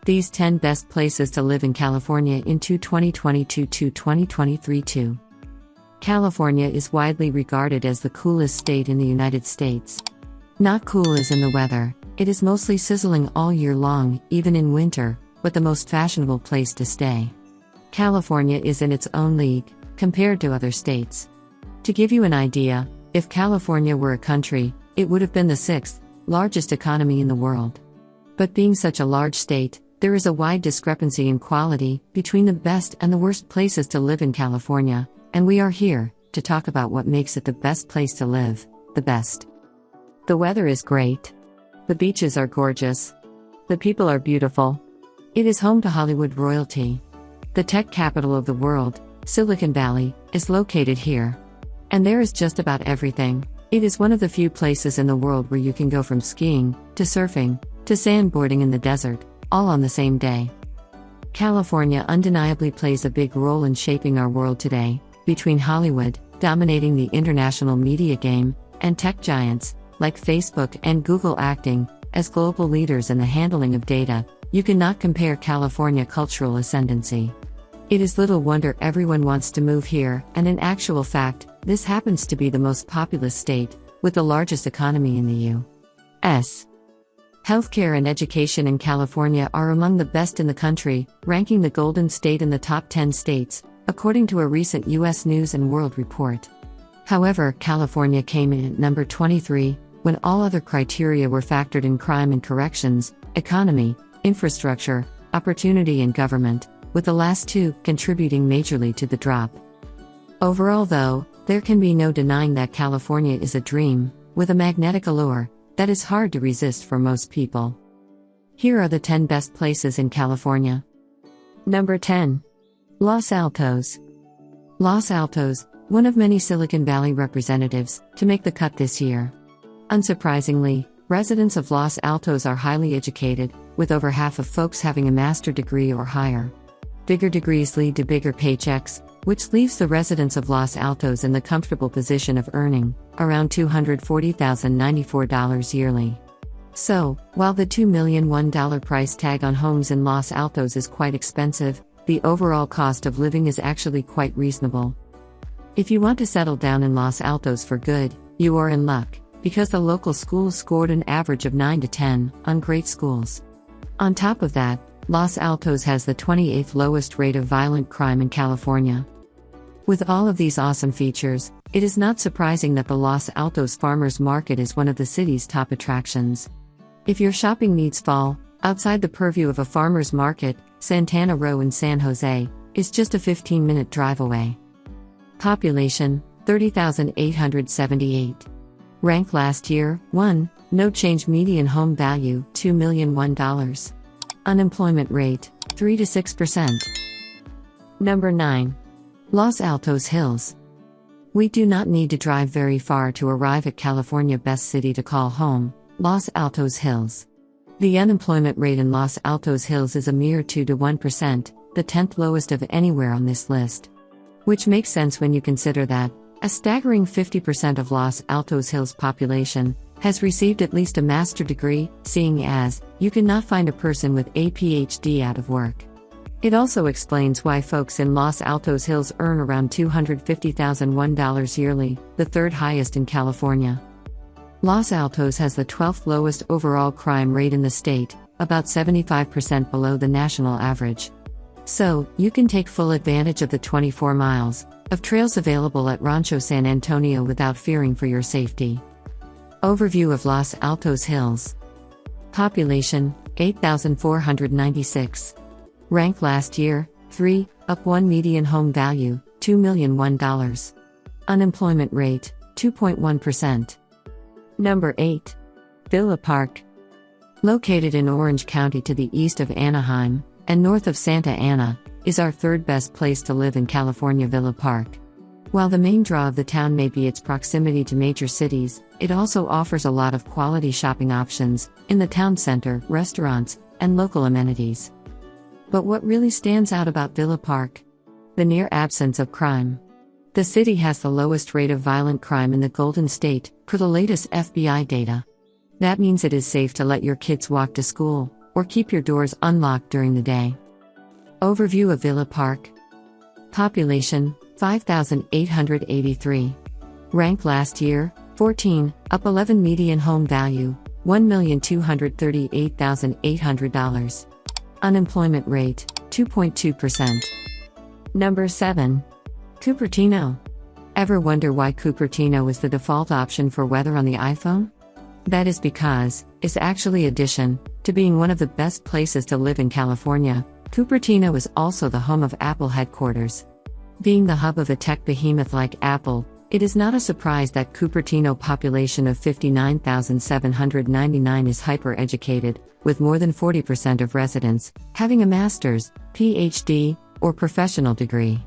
These 10 best places to live in California in 2022 to 2023 too. California is widely regarded as the coolest state in the United States. Not cool as in the weather, it is mostly sizzling all year long, even in winter, but the most fashionable place to stay. California is in its own league, compared to other states. To give you an idea, if California were a country, it would have been the 6th largest economy in the world. But being such a large state, there is a wide discrepancy in quality between the best and the worst places to live in California, and we are here to talk about what makes it the best place to live, the best. The weather is great. The beaches are gorgeous. The people are beautiful. It is home to Hollywood royalty. The tech capital of the world, Silicon Valley, is located here. And there is just about everything. It is one of the few places in the world where you can go from skiing, to surfing, to sandboarding in the desert, all on the same day. California undeniably plays a big role in shaping our world today, between Hollywood, dominating the international media game, and tech giants, like Facebook and Google acting as global leaders in the handling of data. You cannot compare California cultural ascendancy. It is little wonder everyone wants to move here, and in actual fact, this happens to be the most populous state, with the largest economy in the U.S. Healthcare and education in California are among the best in the country, ranking the Golden State in the top 10 states, according to a recent U.S. News & World Report. However, California came in at number 23, when all other criteria were factored in: crime and corrections, economy, infrastructure, opportunity and government, with the last two contributing majorly to the drop. Overall though, there can be no denying that California is a dream, with a magnetic allure that is hard to resist for most people. Here are the 10 best places in California. Number 10. Los Altos. Los Altos, one of many Silicon Valley representatives to make the cut this year. Unsurprisingly, residents of Los Altos are highly educated, with over half of folks having a master's degree or higher. Bigger degrees lead to bigger paychecks, which leaves the residents of Los Altos in the comfortable position of earning around $240,094 yearly. So, while the $2 million price tag on homes in Los Altos is quite expensive, the overall cost of living is actually quite reasonable. If you want to settle down in Los Altos for good, you are in luck, because the local schools scored an average of 9 to 10 on great schools. On top of that, Los Altos has the 28th lowest rate of violent crime in California. With all of these awesome features, it is not surprising that the Los Altos Farmers Market is one of the city's top attractions. If your shopping needs fall outside the purview of a farmer's market, Santana Row in San Jose is just a 15-minute drive away. Population, 30,878. Rank last year, 1, no change. Median home value, $2 million. Unemployment rate, 3 to 6%. Number 9. Los Altos Hills. We do not need to drive very far to arrive at California's best city to call home, Los Altos Hills. The unemployment rate in Los Altos Hills is a mere 2 to 1%, the 10th lowest of anywhere on this list. Which makes sense when you consider that a staggering 50% of Los Altos Hills' population has received at least a master's degree, seeing as you cannot find a person with a PhD out of work. It also explains why folks in Los Altos Hills earn around $250,001 yearly, the third highest in California. Los Altos has the 12th lowest overall crime rate in the state, about 75% below the national average. So, you can take full advantage of the 24 miles of trails available at Rancho San Antonio without fearing for your safety. Overview of Los Altos Hills. Population, 8,496. Rank last year, 3, up 1. Median home value, $2 million. Unemployment rate, 2.1%. Number 8. Villa Park. Located in Orange County to the east of Anaheim, and north of Santa Ana, is our third best place to live in California. Villa Park. While the main draw of the town may be its proximity to major cities, it also offers a lot of quality shopping options in the town center, restaurants, and local amenities. But what really stands out about Villa Park? The near absence of crime. The city has the lowest rate of violent crime in the Golden State, per the latest FBI data. That means it is safe to let your kids walk to school, or keep your doors unlocked during the day. Overview of Villa Park. Population, 5,883. Rank last year, 14, up 11. Median home value, $1,238,800. Unemployment rate, 2.2%. Number 7. Cupertino. Ever wonder why Cupertino is the default option for weather on the iPhone? That is because, it's actually addition to being one of the best places to live in California, Cupertino is also the home of Apple headquarters. Being the hub of a tech behemoth like Apple, it is not a surprise that Cupertino population of 59,799 is hyper-educated, with more than 40% of residents having a master's, PhD, or professional degree.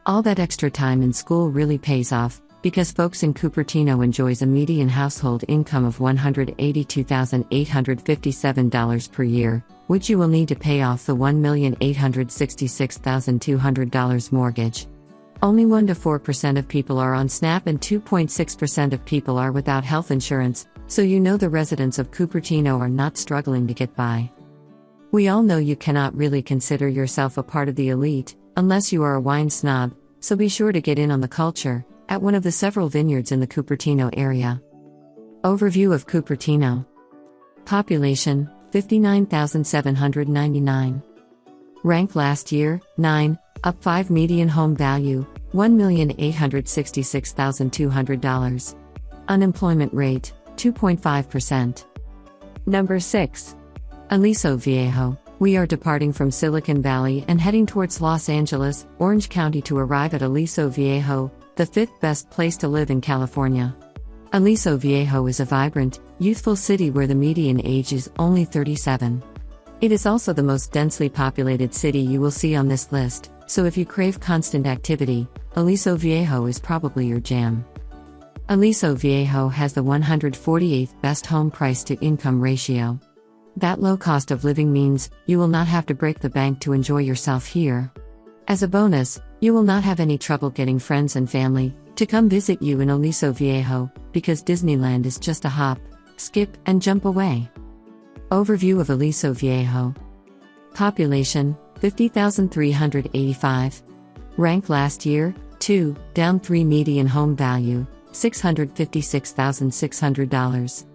All that extra time in school really pays off, because folks in Cupertino enjoys a median household income of $182,857 per year, which you will need to pay off the $1,866,200 mortgage. Only 1 to 4% of people are on SNAP and 2.6% of people are without health insurance, so you know the residents of Cupertino are not struggling to get by. We all know you cannot really consider yourself a part of the elite, unless you are a wine snob, so be sure to get in on the culture, at one of the several vineyards in the Cupertino area. Overview of Cupertino. Population, 59,799. Rank last year, 9, up 5. Median home value, $1,866,200. Unemployment rate, 2.5%. Number 6. Aliso Viejo. We are departing from Silicon Valley and heading towards Los Angeles, Orange County to arrive at Aliso Viejo, the 5th best place to live in California. Aliso Viejo is a vibrant, youthful city where the median age is only 37. It is also the most densely populated city you will see on this list, so if you crave constant activity, Aliso Viejo is probably your jam. Aliso Viejo has the 148th best home price to income ratio. That low cost of living means you will not have to break the bank to enjoy yourself here. As a bonus, you will not have any trouble getting friends and family to come visit you in Aliso Viejo, because Disneyland is just a hop, skip, and jump away. Overview of Aliso Viejo. Population, 50,385. Rank last year, 2, down 3. Median home value, $656,600.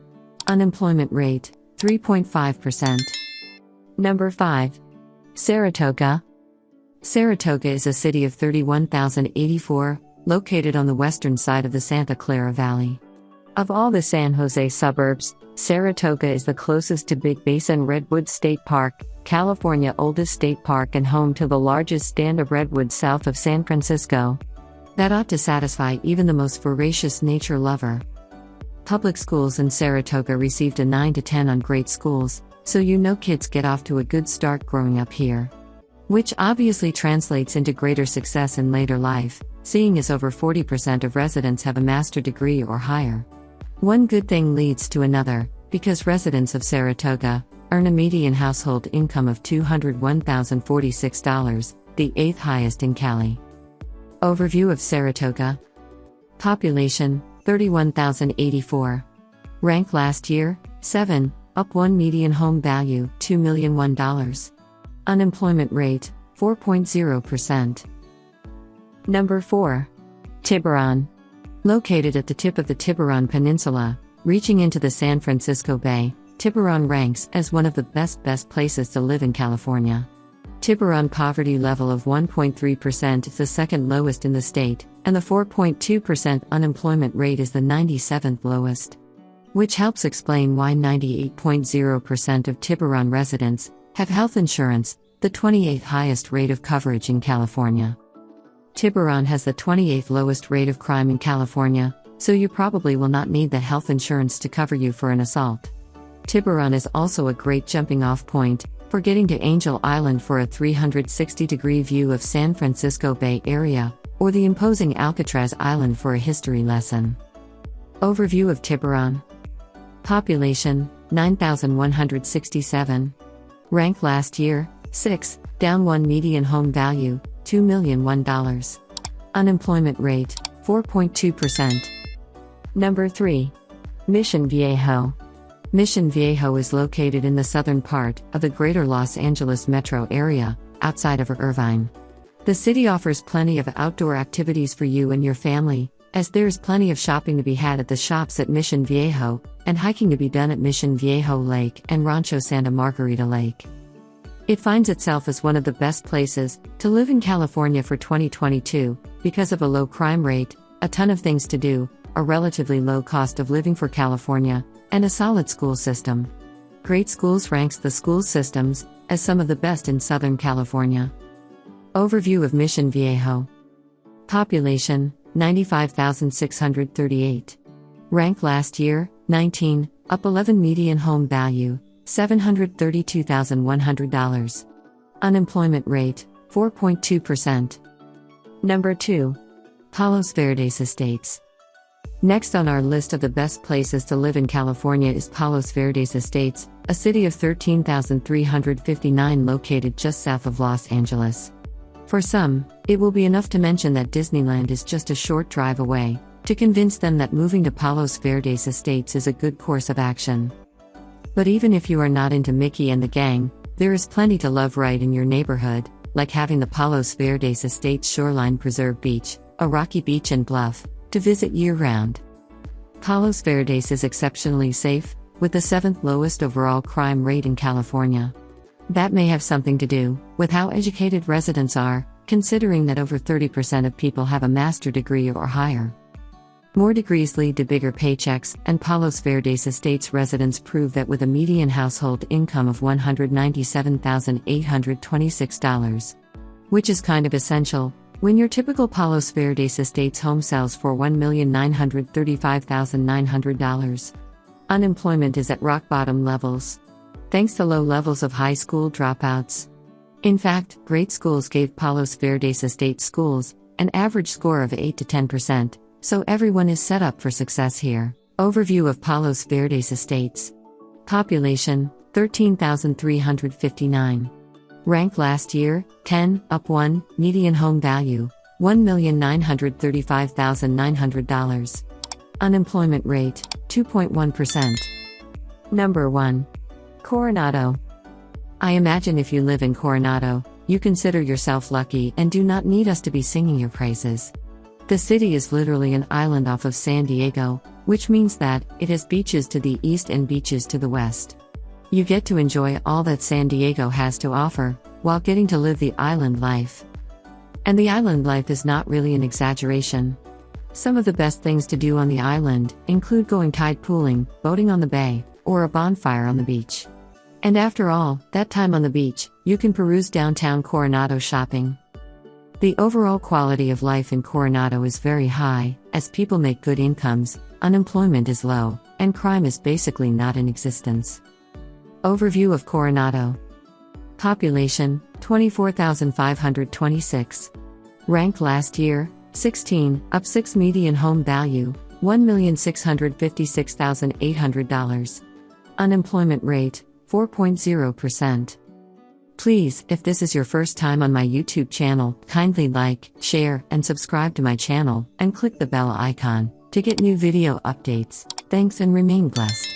Unemployment rate, 3.5%. Number 5. Saratoga. Saratoga is a city of 31,084, located on the western side of the Santa Clara Valley. Of all the San Jose suburbs, Saratoga is the closest to Big Basin Redwood State Park, California's oldest state park and home to the largest stand of redwoods south of San Francisco. That ought to satisfy even the most voracious nature lover. Public schools in Saratoga received a 9 to 10 on great schools, so you know kids get off to a good start growing up here. Which obviously translates into greater success in later life, seeing as over 40% of residents have a master's degree or higher. One good thing leads to another, because residents of Saratoga earn a median household income of $201,046, the 8th highest in Cali. Overview of Saratoga. Population, 31,084. Rank last year, 7, up 1. Median home value, $2,001,001. Unemployment rate, 4.0%. Number 4. Tiburon. Located at the tip of the Tiburon Peninsula, reaching into the San Francisco Bay, Tiburon ranks as one of the best places to live in California. Tiburon poverty level of 1.3% is the second lowest in the state, and the 4.2% unemployment rate is the 97th lowest. Which helps explain why 98.0% of Tiburon residents have health insurance, the 28th highest rate of coverage in California. Tiburon has the 28th lowest rate of crime in California, so you probably will not need the health insurance to cover you for an assault. Tiburon is also a great jumping-off point for getting to Angel Island for a 360-degree view of San Francisco Bay Area, or the imposing Alcatraz Island for a history lesson. Overview of Tiburon. Population, 9,167. Rank last year, 6, down 1. Median home value, $2,001,001. Unemployment rate, 4.2%. Number 3. Mission Viejo. Mission Viejo is located in the southern part of the greater Los Angeles metro area, outside of Irvine. The city offers plenty of outdoor activities for you and your family, as there is plenty of shopping to be had at the shops at Mission Viejo, and hiking to be done at Mission Viejo Lake and Rancho Santa Margarita Lake. It finds itself as one of the best places to live in California for 2022, because of a low crime rate, a ton of things to do, a relatively low cost of living for California, and a solid school system. Great Schools ranks the school systems as some of the best in Southern California. Overview of Mission Viejo. Population, 95,638. Rank last year, 19, up 11. Median home value, $732,100. Unemployment rate, 4.2%. Number 2. Palos Verdes Estates. Next on our list of the best places to live in California is Palos Verdes Estates, a city of 13,359 located just south of Los Angeles. For some, it will be enough to mention that Disneyland is just a short drive away, to convince them that moving to Palos Verdes Estates is a good course of action. But even if you are not into Mickey and the gang, there is plenty to love right in your neighborhood, like having the Palos Verdes Estates Shoreline Preserve Beach, a rocky beach and bluff, to visit year-round. Palos Verdes is exceptionally safe, with the 7th lowest overall crime rate in California. That may have something to do with how educated residents are, considering that over 30% of people have a master's degree or higher. More degrees lead to bigger paychecks, and Palos Verdes Estates residents prove that with a median household income of $197,826, which is kind of essential, when your typical Palos Verdes Estates home sells for $1,935,900. Unemployment is at rock-bottom levels, thanks to low levels of high school dropouts. In fact, Great Schools gave Palos Verdes Estates schools an average score of 8 to 10%, so everyone is set up for success here. Overview of Palos Verdes Estates. Population, 13,359. Rank last year, 10, up 1. Median home value, $1,935,900. Unemployment rate, 2.1%. Number 1. Coronado. I imagine if you live in Coronado, you consider yourself lucky and do not need us to be singing your praises. The city is literally an island off of San Diego, which means that it has beaches to the east and beaches to the west. You get to enjoy all that San Diego has to offer, while getting to live the island life. And the island life is not really an exaggeration. Some of the best things to do on the island include going tide pooling, boating on the bay, or a bonfire on the beach. And after all that time on the beach, you can peruse downtown Coronado shopping. The overall quality of life in Coronado is very high, as people make good incomes, unemployment is low, and crime is basically not in existence. Overview of Coronado. Population, 24,526. Rank last year, 16, up 6. Median home value, $1,656,800. Unemployment rate, 4.0%. Please, if this is your first time on my YouTube channel, kindly like, share, and subscribe to my channel, and click the bell icon to get new video updates. Thanks and remain blessed.